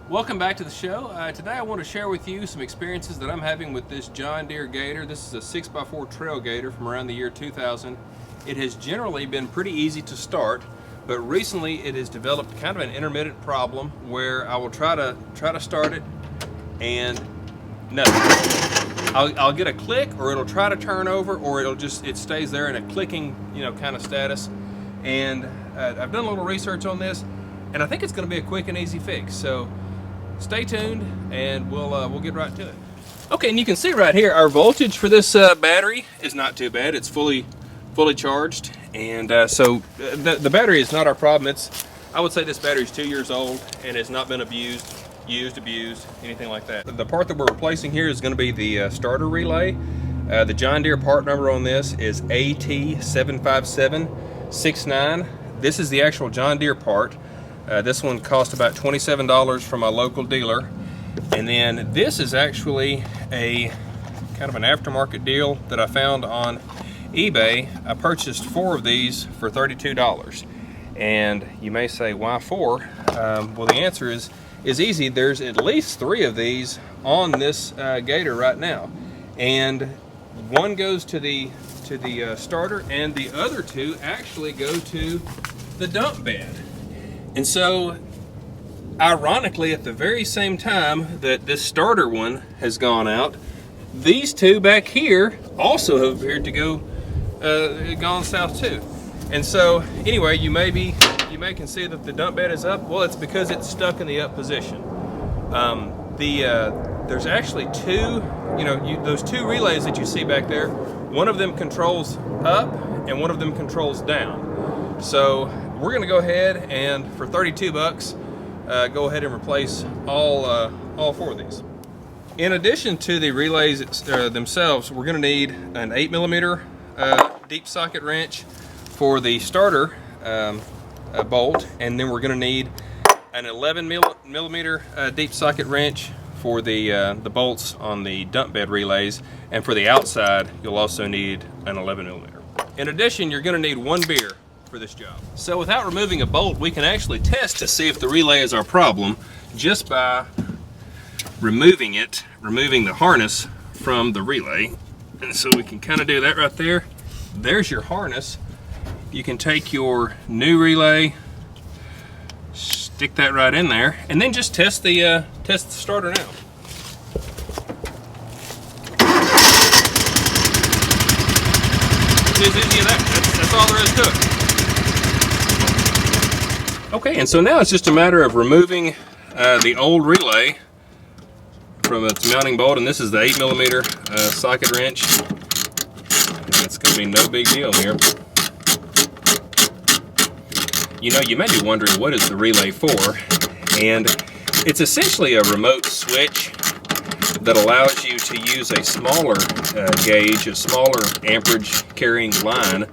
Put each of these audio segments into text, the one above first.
Welcome back to the show. Today I want to share with you some experiences that I'm having with this John Deere Gator. This is a 6x4 Trail Gator from around the year 2000. It has generally been pretty easy to start, but recently it has developed kind of an intermittent problem where I will try to start it and nothing. I'll get a click, or it'll try to turn over, or it stays there in a clicking, kind of status. And I've done a little research on this, and I think it's going to be a quick and easy fix. So stay tuned, and we'll get right to it. Okay, and you can see right here our voltage for this battery is not too bad. It's fully charged, and so the battery is not our problem. I would say this battery is 2 years old and has not been abused, anything like that. The part that we're replacing here is going to be the starter relay. The John Deere part number on this is AT75769. This is the actual John Deere part. This one cost about $27 from my local dealer. And then this is actually a kind of an aftermarket deal that I found on eBay. I purchased 4 of these for $32. And you may say, why 4? Well, the answer is easy. There's at least 3 of these on this Gator right now. And one goes to the starter, and the other 2 actually go to the dump bed. And so, ironically, at the very same time that this starter one has gone out, these 2 back here also have appeared to go gone south too. And so, anyway, you may can see that the dump bed is up. Well, it's because it's stuck in the up position. There's actually 2, those 2 relays that you see back there. One of them controls up, and one of them controls down. So we're going to go ahead and for 32 bucks, go ahead and replace all 4 of these. In addition to the relays themselves, we're going to need an 8mm deep socket wrench for the starter bolt, and then we're going to need an 11mm deep socket wrench for the bolts on the dump bed relays, and for the outside you'll also need an 11mm. In addition, you're going to need 1 beer for this job. So without removing a bolt, we can actually test to see if the relay is our problem just by removing the harness from the relay. And so we can kind of do that right there. There's your harness. You can take your new relay, stick that right in there, and then just test the starter now. It's as easy as that. That's all there is to it. Okay, and so now it's just a matter of removing the old relay from its mounting bolt, and this is the 8mm socket wrench. It's going to be no big deal here. You may be wondering, what is the relay for? And it's essentially a remote switch that allows you to use a smaller gauge, a smaller amperage carrying line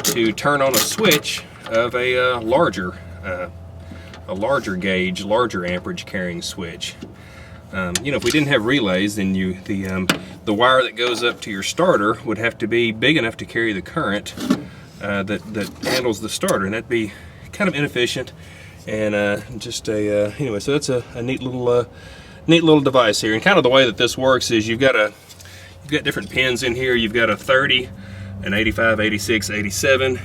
to turn on a switch of a larger gauge, larger amperage carrying switch. If we didn't have relays, then the wire that goes up to your starter would have to be big enough to carry the current that handles the starter, and that'd be kind of inefficient. And anyway, so that's a neat little device here. And kind of the way that this works is you've got different pins in here. You've got a 30, an 85, 86, 87,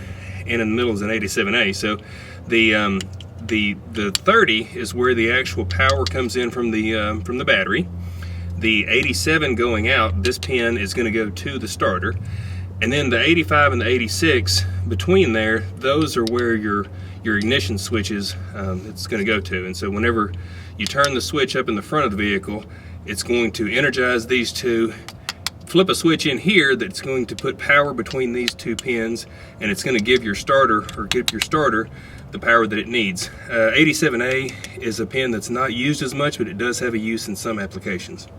and in the middle is an 87A. So the 30 is where the actual power comes in from the battery. The 87 going out, this pin is going to go to the starter, and then the 85 and the 86 between there, those are where your ignition switches it's going to go to. And so whenever you turn the switch up in the front of the vehicle, it's going to energize these 2, flip a switch in here that's going to put power between these 2 pins, and it's going to give your starter the power that it needs. 87A is a pin that's not used as much, but it does have a use in some applications.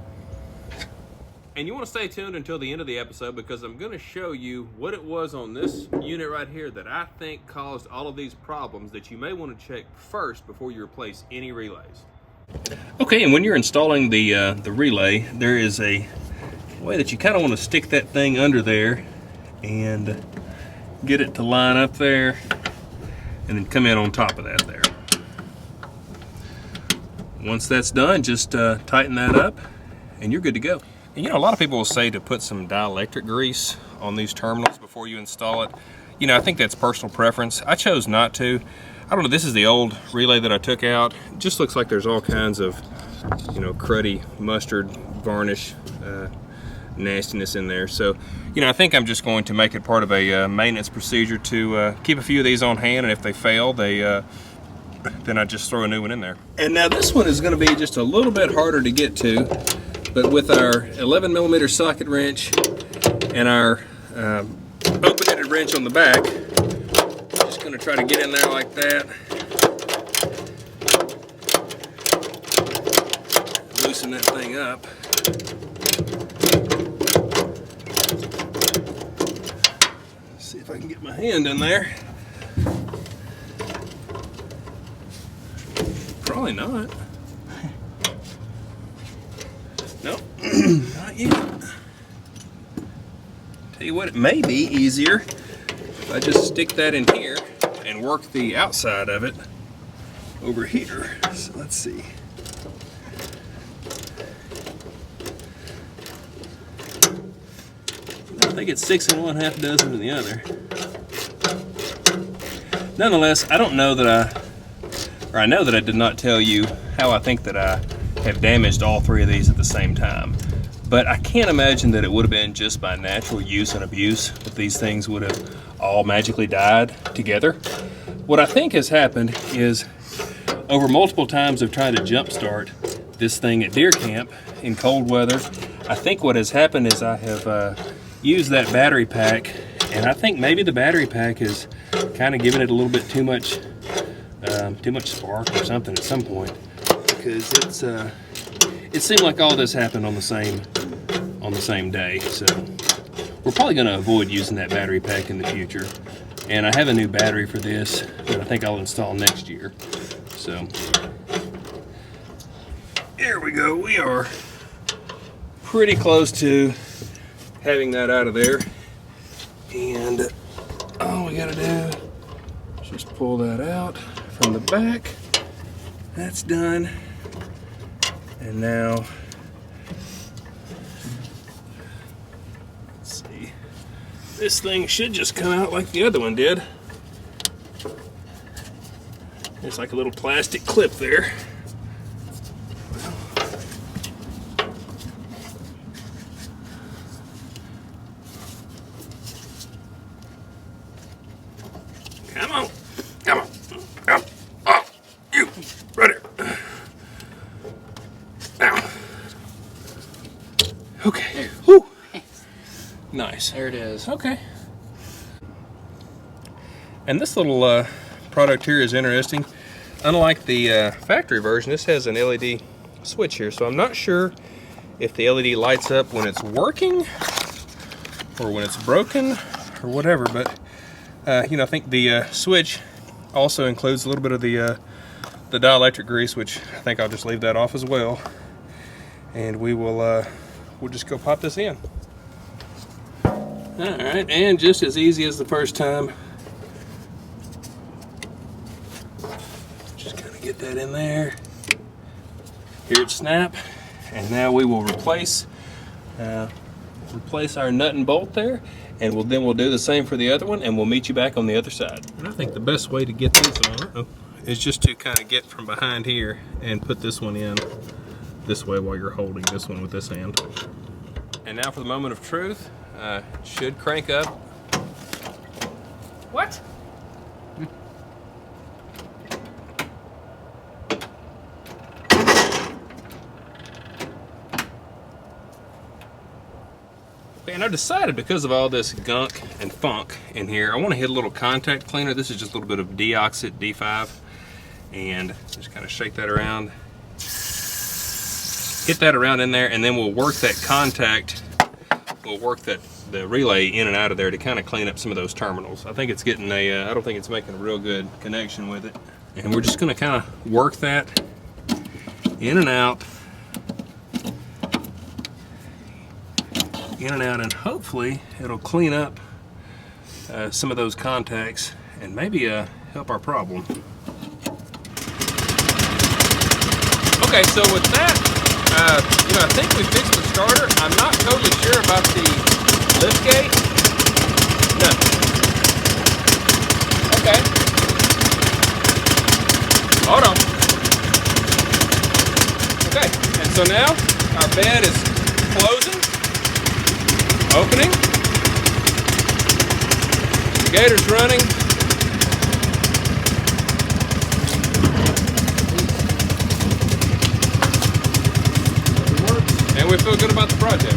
And you want to stay tuned until the end of the episode, because I'm going to show you what it was on this unit right here that I think caused all of these problems that you may want to check first before you replace any relays. Okay, and when you're installing the relay, there is a way that you kind of want to stick that thing under there and get it to line up there, and then come in on top of that there. Once that's done, just tighten that up and you're good to go. And you know, a lot of people will say to put some dielectric grease on these terminals before you install it. You know, I think that's personal preference. I chose not to. I don't know, this is the old relay that I took out. It just looks like there's all kinds of, you know, cruddy mustard, varnish, nastiness in there. So, you know, I think I'm just going to make it part of a maintenance procedure to keep a few of these on hand, and if they fail, then I just throw a new one in there. And now this one is going to be just a little bit harder to get to, but with our 11mm socket wrench and our open-ended wrench on the back, just going to try to get in there like that. Loosen that thing up. See if I can get my hand in there. Probably not. Nope, not yet. Tell you what, it may be easier if I just stick that in here and work the outside of it over here. So let's see. I think it's 6 in one, half dozen in the other. Nonetheless, I don't know that I know that I did not tell you how I think that I have damaged all three of these at the same time. But I can't imagine that it would have been just by natural use and abuse that these things would have all magically died together. What I think has happened is, over multiple times of trying to jumpstart this thing at deer camp in cold weather, I think what has happened is I have used that battery pack, and I think maybe the battery pack is kind of giving it a little bit too much spark or something at some point, because it seemed like all this happened on the same day. So we're probably going to avoid using that battery pack in the future. And I have a new battery for this that I think I'll install next year. So there we go. We are pretty close to having that out of there. And all we got to do is just pull that out from the back. That's done. And now, let's see, this thing should just come out like the other one did. There's like a little plastic clip there. Come on, come on, come on. Oh, you, right here. Now. Okay. Whew. Nice. There it is. Okay. And this little product here is interesting. Unlike the factory version, this has an LED switch here, so I'm not sure if the LED lights up when it's working or when it's broken or whatever, but you know, I think the switch also includes a little bit of the dielectric grease, which I think I'll just leave that off as well. And we'll just go pop this in. All right, and just as easy as the first time, just kind of get that in there. Hear it snap, and now we will replace our nut and bolt there, and then we'll do the same for the other one, and we'll meet you back on the other side. And I think the best way to get these on is just to kind of get from behind here and put this one in this way while you're holding this one with this hand. And now for the moment of truth. Should crank up. What? And I decided, because of all this gunk and funk in here, I want to hit a little contact cleaner. This is just a little bit of Deoxit D5, and just kind of shake that around. Hit that around in there, and then we'll work that contact. We'll work the relay in and out of there to kind of clean up some of those terminals. I think it's getting I don't think it's making a real good connection with it. And we're just going to kind of work that in and out, and hopefully it'll clean up some of those contacts and maybe help our problem. Okay, so with that, you know, I think we fixed the starter. I'm not totally sure about the lift gate. No. Okay. Hold on. Okay, and so now our bed is closing, opening. The Gator's running. And we feel good about the project.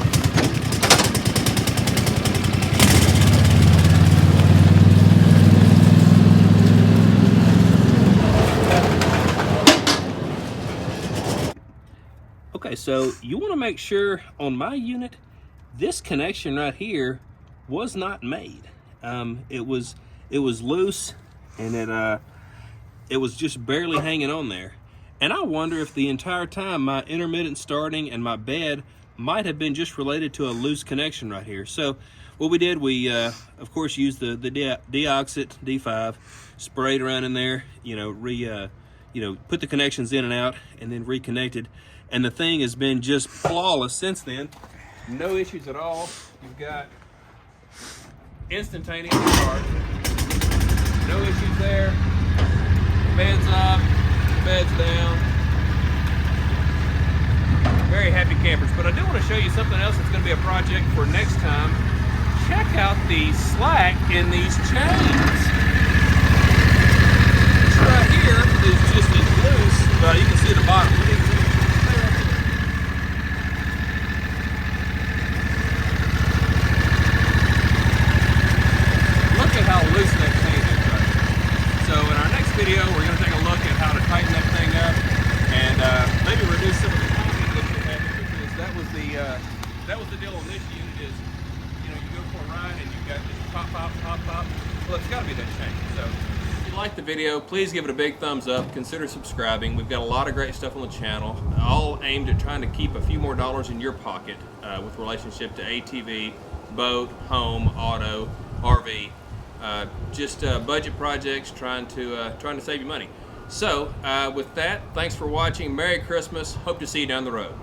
Okay, so you want to make sure on my unit, this connection right here was not made. It was loose, and it was just barely hanging on there. And I wonder if the entire time my intermittent starting and my bed might have been just related to a loose connection right here. So what we did, we of course used the Deoxit D5, sprayed around in there, you know, put the connections in and out, and then reconnected. And the thing has been just flawless since then. No issues at all. You've got instantaneous start. No issues there. Bed's up. Bed's down. Very happy campers. But I do want to show you something else that's going to be a project for next time. Check out the slack in these chains. This right here is just as loose. Well, you can see the bottom. Look at how loose that chain is right here. So in our next video, we're going to take a look at how to tighten that thing up and maybe reduce some of the timing that you're having, because that was the deal on this unit is, you know, you go for a ride and you've got this pop, pop, pop, pop. Well, it's got to be that chain. So if you like the video, please give it a big thumbs up. Consider subscribing. We've got a lot of great stuff on the channel, all aimed at trying to keep a few more dollars in your pocket with relationship to ATV, boat, home, auto, RV. Just budget projects, trying to save you money. So with that, thanks for watching. Merry Christmas. Hope to see you down the road.